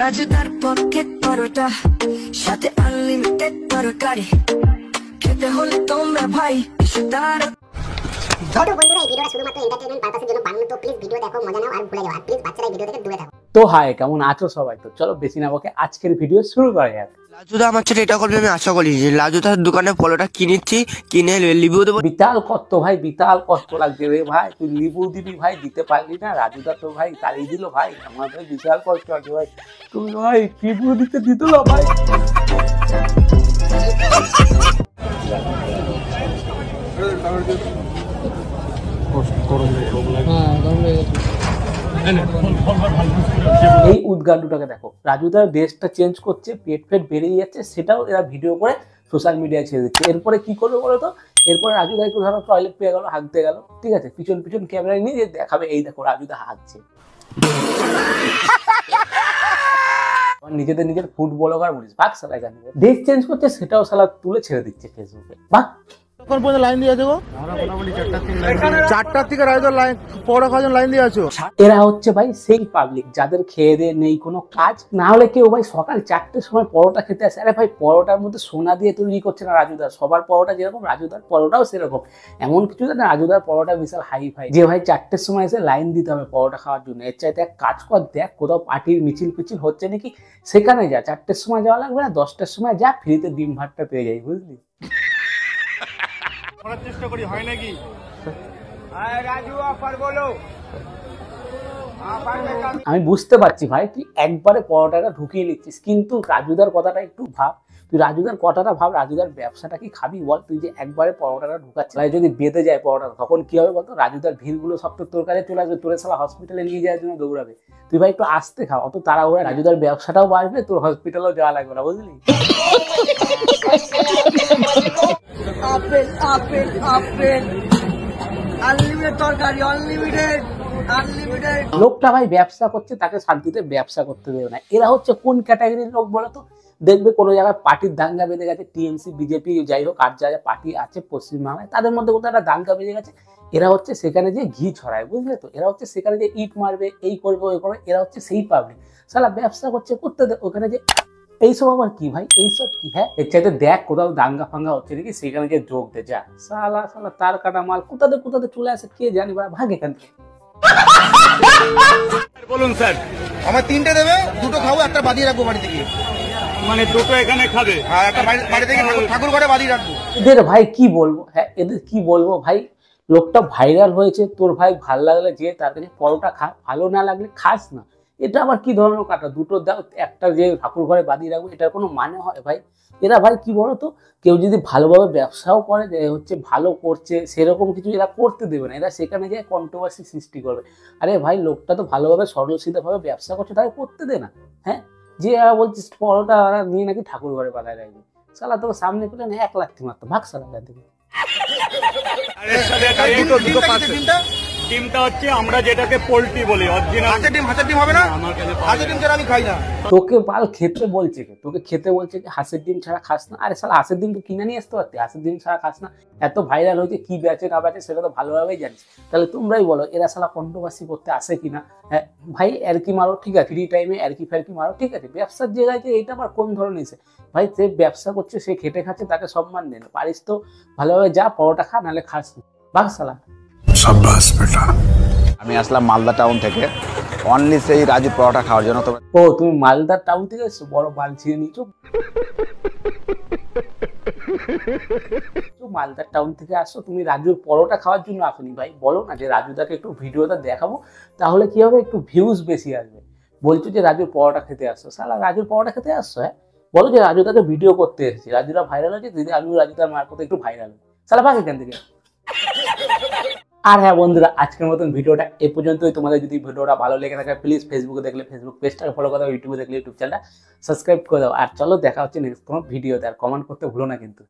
রাজুদার pocket পরোটা সাথে unlimited তরকারি খেতে হলে তোমরা ভাই ইশতার। ছোট বন্ধুরা এই ভিডিওটা শুধুমাত্র এন্টারটেইনমেন্ট পারপাসের জন্য বানানো, তো প্লিজ ভিডিও দেখো, মজা নাও আর ভুলে যাও। আর প্লিজ বাচ্চারা এই ভিডিও থেকে দূরে থাকো। তো হাই, কেমন আছো সবাই? তো চলো বেশি না বকে আজকের ভিডিও শুরু করা যাক। লাজুদা আমার ছেলে এটা করবে আমি আশা করি যে লাজুদার দোকানে ফলটা কিনেছি, কিনে লিভিউ দেবো। বিতাল কষ্ট ভাই, বিতাল কষ্ট লাগছে রে ভাই। তুই লিবু দিবি ভাই, দিতে পারলি না। রাজুদা তো ভাই তাড়িয়ে দিল ভাই, আমাদের বিশাল কষ্ট আছে ভাই। তুমি ভাই লিবু দিতে দিত না ভাই। এই উদ্গান্ডটাকে দেখো, রাজুদার ড্রেসটা চেঞ্জ করছে, পেট ফেট বেরিয়ে যাচ্ছে, সেটাও এরা ভিডিও করে সোশ্যাল মিডিয়ায় ছেড়ে দিচ্ছে। এরপরে কি করবে বলো তো? এরপরে রাজুদা একটু ধরো টয়লেট পেয়ে গেল, হাঁকতে গেল, ঠিক আছে, পিছন পিছন ক্যামেরায় নিয়ে দেখাবে এই দেখো রাজুদা হাঁকছে। নিজেদের নিজের ফুড ব্লগার বলিস, ভাগ সালা এখানে ড্রেস চেঞ্জ করছে, সেটাও সালা তুলে ছেড়ে দিচ্ছে ফেসবুকে। বাহ, লাইন দিয়ে আছো, চারটার থেকে রাইদার লাইন পড়া খাওয়ার লাইন দিয়ে আছো। এরা হচ্ছে ভাই সেই পাবলিক যাদের খেয়ে দিয়ে নেই কোনো কাজ, না হলে কেউ ভাই সকাল 4টের সময় পরোটা খেতে আসে। আরে ভাই পরোটার মধ্যে সোনা দিয়ে তৈরি করছে না রাজুদার, সবার পরোটা যেরকম রাজুদার পরোটাও সেরকম। এমন কিছু না রাজুদার পরোটা বিশাল হাই ফাই যে ভাই 4টের সময় এসে লাইন দিতে হবে পরোটা খাওয়ার জন্য। এর চাইতে এক কাজ কর, দেখ কোথাও পার্টির মিছিল পিছিল হচ্ছে নাকি, সেখানে যা। 4টের সময় যাওয়া লাগবে না, 10টার সময় যা, ফ্রিতে ডিম ভাতটা পেয়ে যাই, বুঝলি? চেষ্টা করি, হয় নাকি? আমি বুঝতে পারছি ভাই তুই একবারে পরোটাটা ঢুকিয়ে নিচ্ছিস, কিন্তু রাজুদার কথাটা একটু ভাব। তুই রাজুদার কথাটা ভাব, রাজুদার ব্যবসাটা কি খাবি বল? তুই যে একবারে পরোটাটা ঢুকাচ্ছিস, যদি বেঁধে যায় পরোটা, তখন কি হবে বলতো? রাজুদার ভিড়গুলো সব তো তোর কাছে চলে আসবে, তোরে সালা হসপিটালে নিয়ে যাওয়ার জন্য দৌড়াবে। তুই ভাই একটু আসতে খাও, অত তাড়াহুড়া। রাজুদার ব্যবসাটাও বাড়বে, তোর হসপিটালেও যাওয়া লাগবে না, বুঝলি? আপেল আপেল আপেল আনলিমিটেড তরকারি, আনলিমিটেড আনলিমিটেড। লোকটা ভাই ব্যবসা করছে, তাকে শান্তিতে ব্যবসা করতে দেবে না। এরা হচ্ছে কোন ক্যাটাগরির লোক বলতো? দেখবে কোনো জায়গায় পার্টির দাঙ্গা বেঁধে গেছে, টিএমসি বিজেপি যাই হোক, আর যা যা পার্টি আছে পশ্চিমবাংলায়, তাদের মধ্যে কোথাও একটা দাঙ্গা বেঁধে গেছে, এরা হচ্ছে সেখানে যে ঘি ছড়ায়, বুঝলে তো? এরা হচ্ছে সেখানে যে ইট মারবে, এই করবে ওই করবে, এরা হচ্ছে সেই পাবলিক। সালা ব্যবসা করছে করতে দে, ওখানে যে এইসব আবার কি ভাই? এইসব কি? হ্যাঁ, এর চাইতে দেখ কোথাও দাঙ্গা ফাঙ্গা হচ্ছে নাকি, সেখানে যে যোগ দে যা। সালা সালা তার কাটা মাল কোথাতে চলে আসে কে জানি, ভাগ এখান থেকে। বলুন স্যার, আমার 3টে দেবে, 2টো খাবো, একটা বাদিয়ে রাখবো বাড়ি থেকে। মানে দুটো এখানে খাবে হ্যাঁ, একটা বাড়ি থেকে ঠাকুর ঘরে বাদিয়ে রাখবো। এদের ভাই কি বলবো? হ্যাঁ, এদের কি বলবো ভাই? লোকটা ভাইরাল হয়েছে, তোর ভাই ভাল লাগলে যে তার কাছে পরোটা খা, ভালো না লাগলে খাস না। এটা আবার কি ধরনের কাটা? দুটো দাও, একটা যে ঠাকুর ঘরে বাদিয়ে রাখবো, এটার কোনো মানে হয় ভাই? এরা ভাই কি বলতো, কেউ যদি ভালোভাবে ব্যবসাও করে, যে হচ্ছে ভালো করছে সেরকম কিছু এরা করতে দেবে না, এরা সেখানে গিয়ে কন্ট্রোভার্সি সৃষ্টি করবে। আরে ভাই লোকটা তো ভালোভাবে সরল সিধাভাবে ব্যবসা করছে, তাই করতে দে না। হ্যাঁ, যে বলছিস পরোটা নিয়ে নাকি ঠাকুর ঘরে বাঁধায় রাখবে, সালা তোর সামনে পেলে না 1 লাখ মারতো, ভাগ সালা থেকে। ডিমটা হচ্ছে আমরা যেটাকে পোল্ট্রি বলি, অরিজিনাল হাঁসের ডিম হবে না? হাঁসের ডিম ছাড়া আমি খাই না। তোকে বাল খেতে বলছে কে? তোকে খেতে বলছে কি হাঁসের ডিম ছাড়া খাস না? আরে সালা হাঁসের ডিম তো কিনে নিয়ে আসতে পারতি, হাঁসের ডিম ছাড়া খাস না। এত ভাইরাল হয়েছে, কি বেচে না বেচে সেটা তো ভালোভাবেই জানিস। তাহলে তোমরাই বলো এরা সালা কন্ট্রোভার্সি করতে আসে কিনা? হ্যাঁ ভাই, আর কি মারো, ঠিক আছে, ফ্রি টাইমে আর কি ফেরকি মারো, ঠিক আছে। ব্যবসার জায়গায় যে এটা আবার কোন ধরনের এসে? ভাই যে ব্যবসা করছে, সে খেটে খাচ্ছে, তাকে সম্মান দেন। পারিস তো ভালোভাবে যা, পরোটা খা, নাহলে খাস না, ভাগ সালা। আমি আসলাম মালদা টাউন থেকে অনলি সেই রাজু পরোটা খাওয়ার জন্য। ও তুমি মালদা টাউন থেকে এসছো? বড় মাল ছিঁড়ে নিচ্ছ। মালদা টাউন থেকে আসছো, তুমি রাজুর পরোটা খাওয়ার জন্য আসনি ভাই? বলো না যে রাজুদাকে একটু ভিডিওটা দেখাবো, তাহলে কি হবে, একটু ভিউজ বেশি আসবে। বলছো যে রাজুর পরোটা খেতে আসছো, সালা রাজুর পরোটা খেতে আসছো? হ্যাঁ, বলো যে রাজুদাকে ভিডিও করতে এসেছি, রাজুরা ভাইরাল হয়েছে, দিদি আমিও রাজুদার মারফতে একটু ভাইরাল হই, সালা ভাগ এখান থেকে। আর হ্যাঁ বন্ধুরা, আজকের মতন ভিডিওটা এ পর্যন্তই। তোমাদের যদি ভিডিওটা ভালো লেগে থাকে, প্লিজ ফেসবুকে দেখলে ফেসবুক পেজটাকে ফলো করে দাও, ইউটিউবে দেখলে ইউটিউব চ্যানেলটা সাবস্ক্রাইব করে দাও। আর চলো দেখা হচ্ছে নেক্সট কোনো ভিডিওতে। আর কমেন্ট করতে ভুলো না কিন্তু।